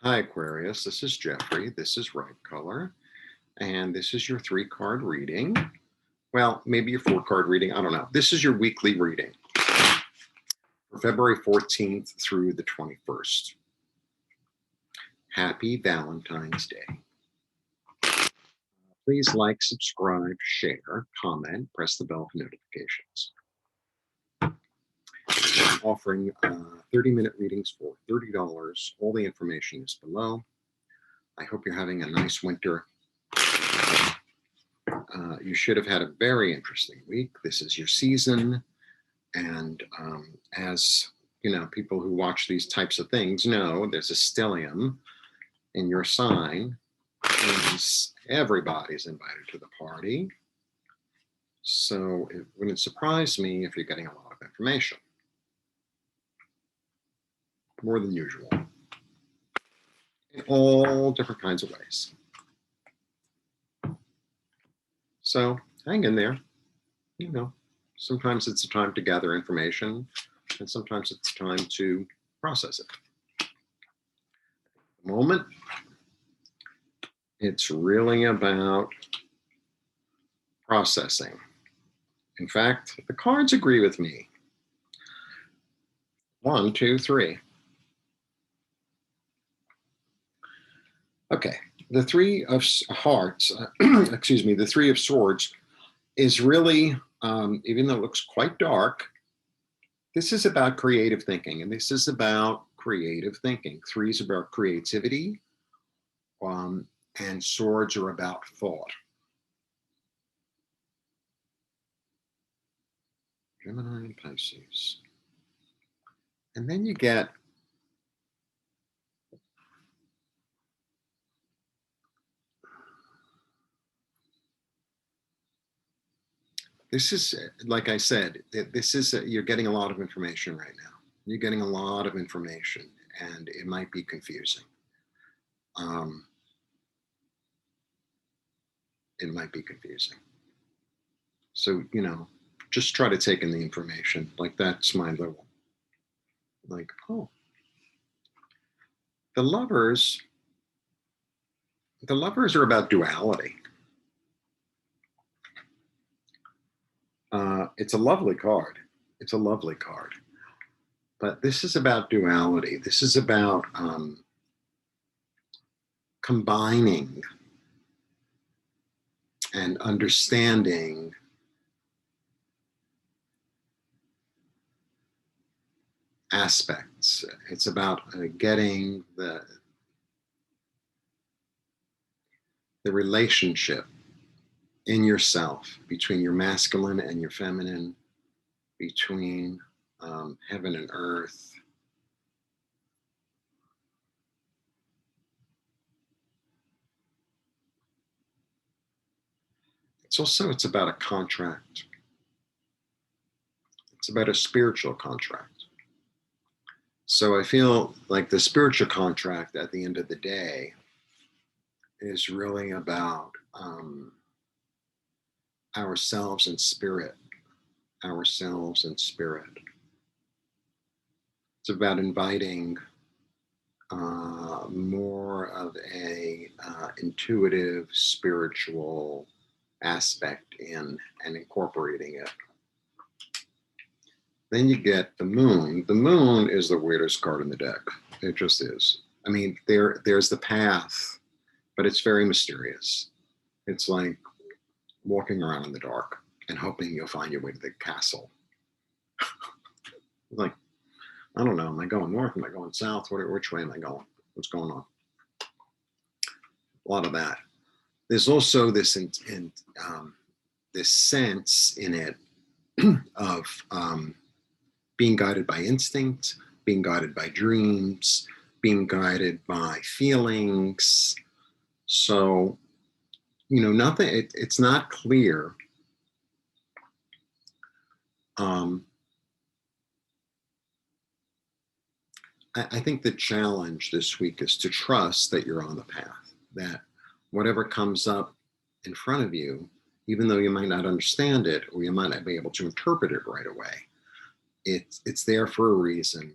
Hi, Aquarius. This is Jeffrey. This is Right Color. And this is your 3-card reading. Well, maybe your 4-card reading. I don't know. This is your weekly reading for February 14th through the 21st. Happy Valentine's Day. Please like, subscribe, share, comment, press the bell for notifications. I'm offering 30-minute readings for $30. All the information is below. I hope you're having a nice winter. You should have had a very interesting week. This is your season. And as you know, people who watch these types of things know there's a stellium in your sign. And everybody's invited to the party. So it wouldn't surprise me if you're getting a lot of information. More than usual. In all different kinds of ways. So hang in there. You know, sometimes it's a time to gather information, and sometimes it's time to process it. At the moment, it's really about processing. In fact, the cards agree with me. 1, 2, 3. Okay, the 3 of hearts, excuse me, the 3 of swords is really, even though it looks quite dark, this is about creative thinking, and this is about creative thinking. 3 is about creativity, and swords are about thought. Gemini and Pisces. And then you get this is, like I said, this is, you're getting a lot of information right now. You're getting a lot of information, and it might be confusing. It might be confusing. So, you know, just try to take in the information. Like, that's my little, like, oh. The lovers are about duality. It's a lovely card. It's a lovely card. But this is about duality. This is about combining and understanding aspects. It's about getting the relationship in yourself between your masculine and your feminine, between heaven and earth. It's about a contract. It's about a spiritual contract. So I feel like the spiritual contract at the end of the day is really about ourselves and spirit. Ourselves and spirit. It's about inviting more of a intuitive, spiritual aspect in and incorporating it. Then you get the moon. The moon is the weirdest card in the deck. It just is. I mean, there's the path, but it's very mysterious. It's like walking around in the dark and hoping you'll find your way to the castle. Like, I don't know, am I going north? Am I going south? Which way am I going? What's going on? A lot of that. There's also this this sense in it of being guided by instinct, being guided by dreams, being guided by feelings. So, you know, nothing, it's not clear. I think the challenge this week is to trust that you're on the path, that whatever comes up in front of you, even though you might not understand it or you might not be able to interpret it right away, it's there for a reason.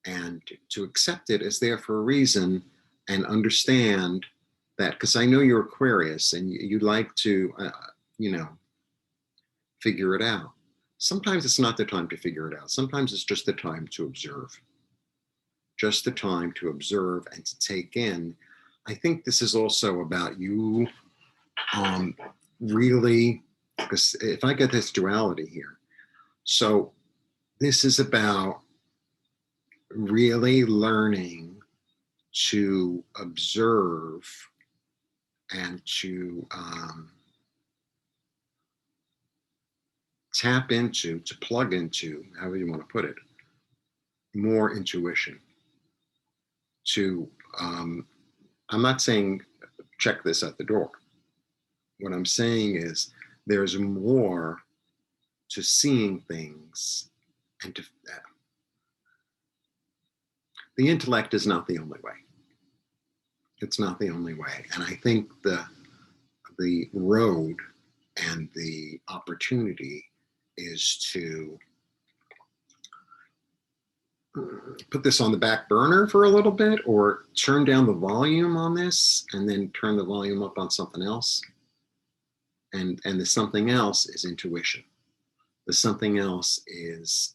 And to accept it is there for a reason, and understand that, because I know you're Aquarius and you like to, you know, figure it out. Sometimes it's not the time to figure it out. Sometimes it's just the time to observe. Just the time to observe and to take in. I think this is also about you really, because if I get this duality here, so this is about really learning to observe and to tap into, to plug into, however you want to put it, more intuition. To, I'm not saying check this at the door. What I'm saying is there's more to seeing things, and to the intellect is not the only way. It's not the only way. And I think the road and the opportunity is to put this on the back burner for a little bit, or turn down the volume on this and then turn the volume up on something else. And the something else is intuition. The something else is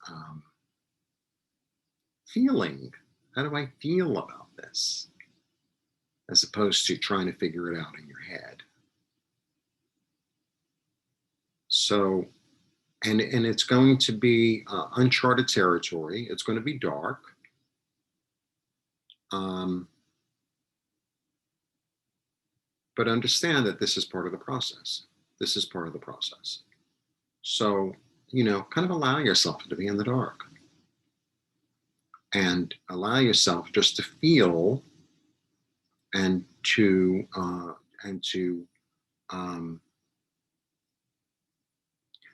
feeling. How do I feel about this? As opposed to trying to figure it out in your head. So, and it's going to be uncharted territory. It's going to be dark. But understand that this is part of the process. This is part of the process. So, you know, kind of allow yourself to be in the dark. And allow yourself just to feel and to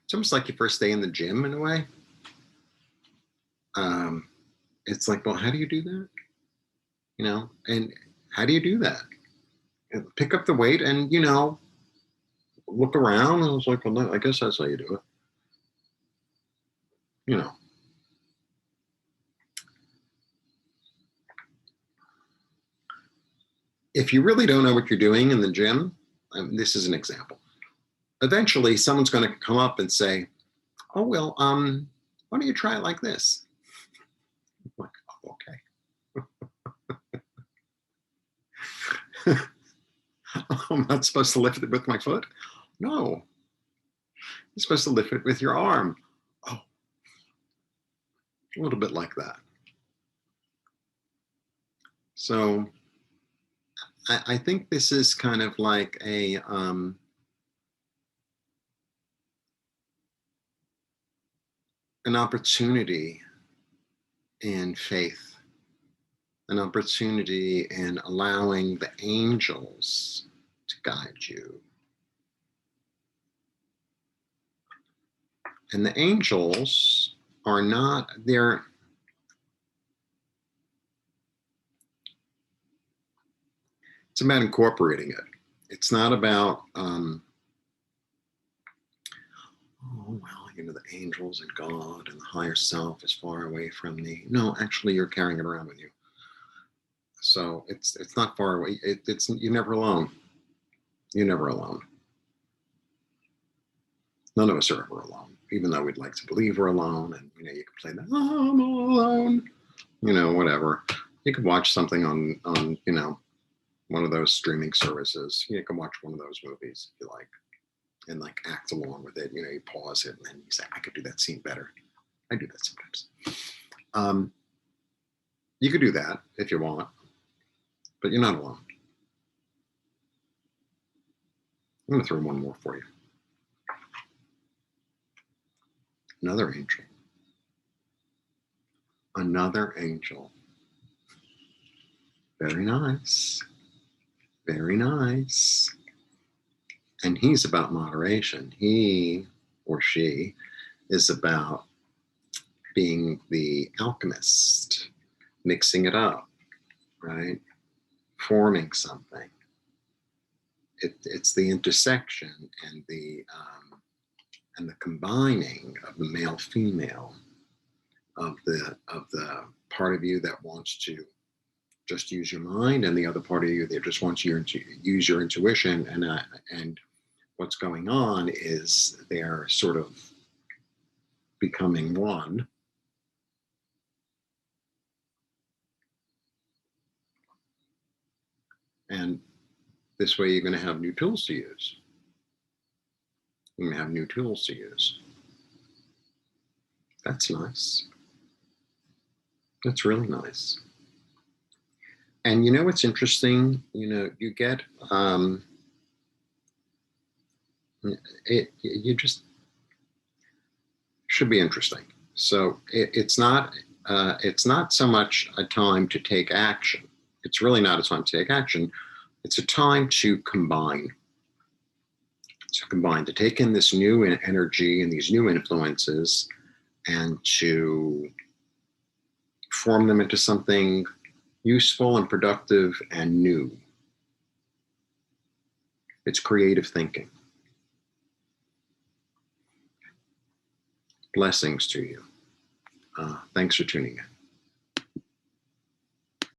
it's almost like your first day in the gym in a way. It's like, well, how do you do that? You know, and how do you do that? And pick up the weight and, you know, look around. And I was like, well, no, I guess that's how you do it. You know. If you really don't know what you're doing in the gym, this is an example. Eventually, someone's going to come up and say, oh, well, why don't you try it like this? I'm like, oh, okay. I'm not supposed to lift it with my foot? No. You're supposed to lift it with your arm. Oh, a little bit like that. So I think this is kind of like a an opportunity in faith, an opportunity in allowing the angels to guide you. And the angels are not, they're, it's about incorporating it. It's not about, oh, well, you know, the angels and God and the higher self is far away from me. No, actually, you're carrying it around with you. So it's not far away. It's you're never alone. You're never alone. None of us are ever alone, even though we'd like to believe we're alone. And, you know, you can play that, oh, I'm all alone, you know, whatever. You could watch something on, you know, one of those streaming services. You can watch one of those movies if you like, and like act along with it. You know, you pause it and then you say, I could do that scene better. I do that sometimes. You could do that if you want, but you're not alone. I'm going to throw one more for you. Another angel. Another angel. Very nice. Very nice. And he's about moderation. He or she is about being the alchemist, mixing it up, right? Forming something. It's the intersection and the combining of the male female, of the part of you that wants to just use your mind, and the other part of you that just wants you to use your intuition. And what's going on is they're sort of becoming one. And this way, you're going to have new tools to use. You're going to have new tools to use. That's nice. That's really nice. And you know what's interesting? You know, you get you just should be interesting. So it's not so much a time to take action. It's really not a time to take action. It's a time to combine. To take in this new energy and these new influences, and to form them into something useful and productive and new. It's creative thinking. Blessings to you. Thanks for tuning in.